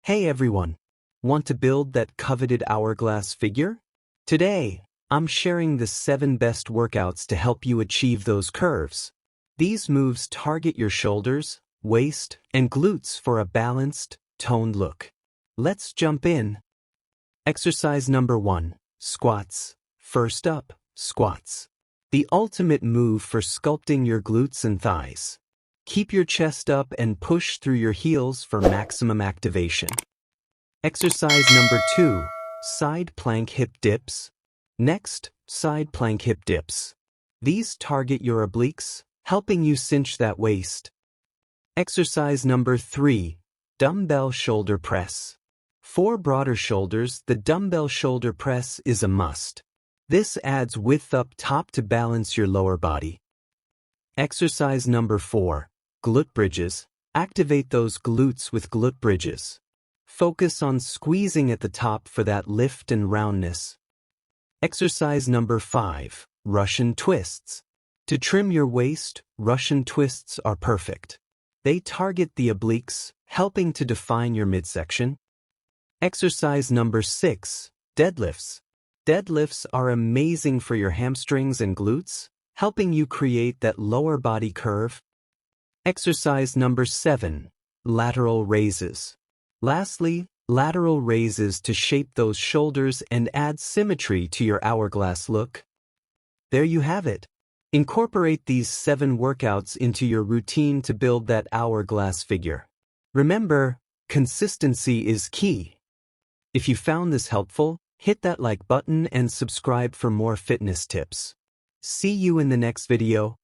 Hey everyone! Want to build that coveted hourglass figure? Today, I'm sharing the 7 best workouts to help you achieve those curves. These moves target your shoulders, waist, and glutes for a balanced, toned look. Let's jump in. Exercise number 1. Squats. First up, squats. The ultimate move for sculpting your glutes and thighs. Keep your chest up and push through your heels for maximum activation. Exercise number 2. Side plank hip dips. Next, side plank hip dips. These target your obliques, helping you cinch that waist. Exercise number 3. Dumbbell shoulder press. For broader shoulders, the dumbbell shoulder press is a must. This adds width up top to balance your lower body. Exercise number 4. Glute bridges. Activate those glutes with glute bridges. Focus on squeezing at the top for that lift and roundness. Exercise number 5. Russian twists. To trim your waist, Russian twists are perfect. They target the obliques, helping to define your midsection. Exercise number 6. Deadlifts. Deadlifts are amazing for your hamstrings and glutes, helping you create that lower body curve. Exercise number 7. Lateral raises. Lastly, lateral raises to shape those shoulders and add symmetry to your hourglass look. There you have it. Incorporate these 7 workouts into your routine to build that hourglass figure. Remember, consistency is key. If you found this helpful, hit that like button and subscribe for more fitness tips. See you in the next video.